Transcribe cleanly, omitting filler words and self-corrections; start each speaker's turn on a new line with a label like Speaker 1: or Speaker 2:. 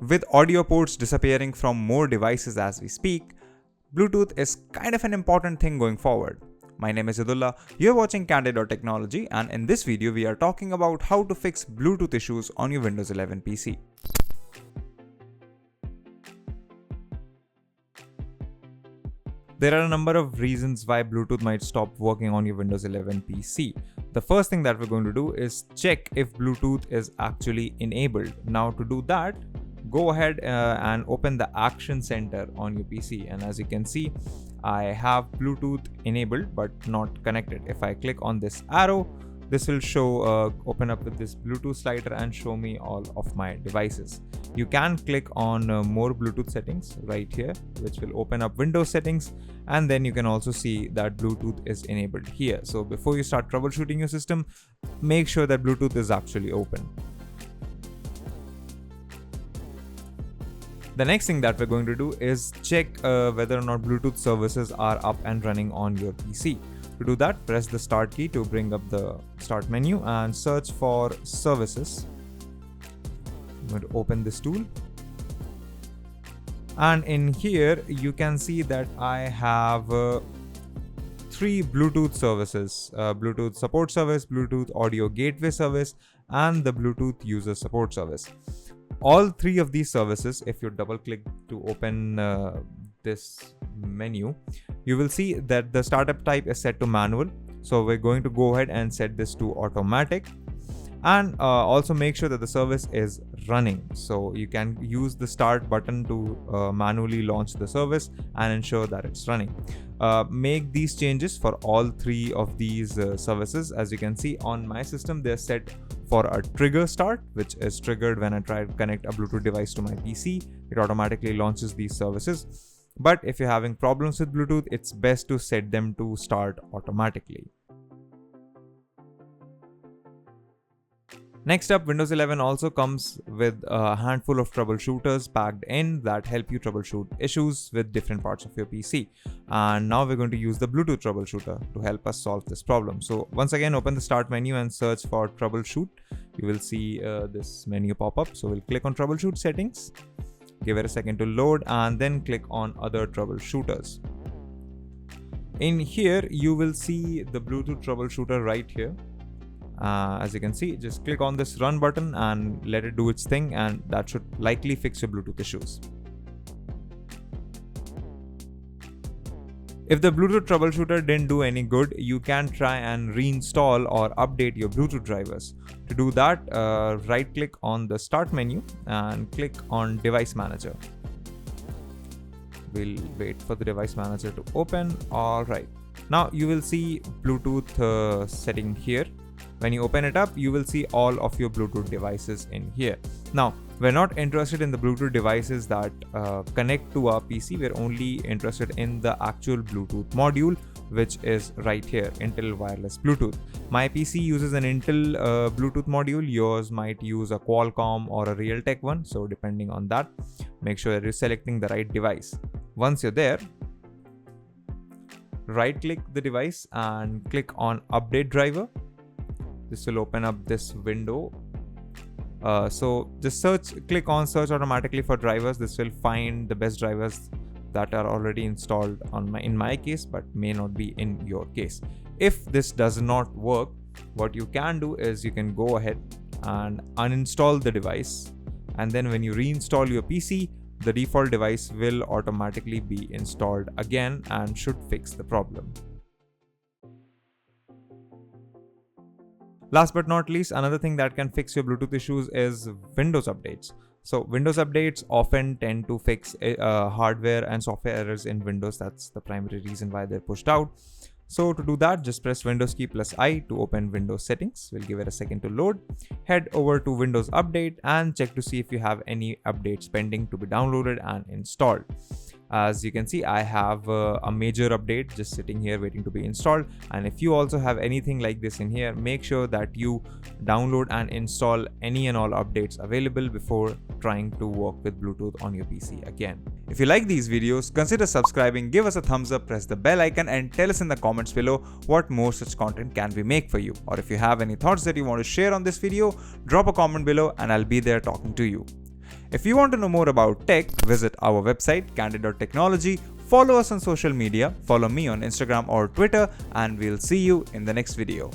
Speaker 1: With audio ports disappearing from more devices as we speak, Bluetooth is kind of an important thing going forward. My name is Idullah, you're watching Candid.Technology, and in this video we are talking about how to fix Bluetooth issues on your Windows 11 PC. There are a number of reasons why Bluetooth might stop working on your Windows 11 PC. The first thing that we're going to do is check if Bluetooth is actually enabled. Now to do that, go ahead and open the Action Center on your PC, and as you can see, I have Bluetooth enabled but not connected. If I click on this arrow, this will show open up with this Bluetooth slider and show me all of my devices. You can click on more Bluetooth settings right here, which will open up Windows settings, and then you can also see that Bluetooth is enabled here. So before you start troubleshooting your system, make sure that Bluetooth is actually open. The next thing that we're going to do is check whether or not Bluetooth services are up and running on your PC. To do that, press the Start key to bring up the Start menu and search for Services. I'm going to open this tool. And in here, you can see that I have 3 Bluetooth services. Bluetooth Support Service, Bluetooth Audio Gateway Service, and the Bluetooth User Support Service. All 3 of these services, if you double click to open this menu, you will see that the startup type is set to manual. So we're going to go ahead and set this to automatic, and also make sure that the service is running. So you can use the start button to manually launch the service and ensure that it's running. Make these changes for all 3 of these services. As you can see on my system, they're set for a trigger start, which is triggered when I try to connect a Bluetooth device to my PC. It automatically launches these services. But if you're having problems with Bluetooth, it's best to set them to start automatically. Next up, Windows 11 also comes with a handful of troubleshooters packed in that help you troubleshoot issues with different parts of your PC. And now we're going to use the Bluetooth troubleshooter to help us solve this problem. So once again, open the Start menu and search for Troubleshoot. You will see this menu pop up. So we'll click on Troubleshoot Settings, give it a second to load, and then click on Other Troubleshooters. In here, you will see the Bluetooth troubleshooter right here. As you can see, just click on this Run button and let it do its thing, and that should likely fix your Bluetooth issues. If the Bluetooth troubleshooter didn't do any good, you can try and reinstall or update your Bluetooth drivers. To do that, right click on the Start menu and click on Device Manager. We'll wait for the Device Manager to open. Alright, now you will see Bluetooth setting here. When you open it up, you will see all of your Bluetooth devices in here. Now, we're not interested in the Bluetooth devices that connect to our PC. We're only interested in the actual Bluetooth module, which is right here, Intel Wireless Bluetooth. My PC uses an Intel Bluetooth module. Yours might use a Qualcomm or a Realtek one. So depending on that, make sure that you're selecting the right device. Once you're there, right click the device and click on Update Driver. This will open up this window. So just click on Search automatically for drivers. This will find the best drivers that are already installed in my case, but may not be in your case. If this does not work, what you can do is you can go ahead and uninstall the device, and then when you reinstall your PC, the default device will automatically be installed again and should fix the problem. Last but not least, another thing that can fix your Bluetooth issues is Windows updates. So Windows updates often tend to fix hardware and software errors in Windows. That's the primary reason why they're pushed out. So to do that, just press Windows key plus I to open Windows settings. We'll give it a second to load. Head over to Windows Update and check to see if you have any updates pending to be downloaded and installed. As you can see, I have a major update just sitting here waiting to be installed. And if you also have anything like this in here, make sure that you download and install any and all updates available before trying to work with Bluetooth on your PC again. If you like these videos, consider subscribing, give us a thumbs up, press the bell icon, and tell us in the comments below what more such content can we make for you. Or if you have any thoughts that you want to share on this video, drop a comment below and I'll be there talking to you. If you want to know more about tech, visit our website candid.technology, follow us on social media, follow me on Instagram or Twitter, and we'll see you in the next video.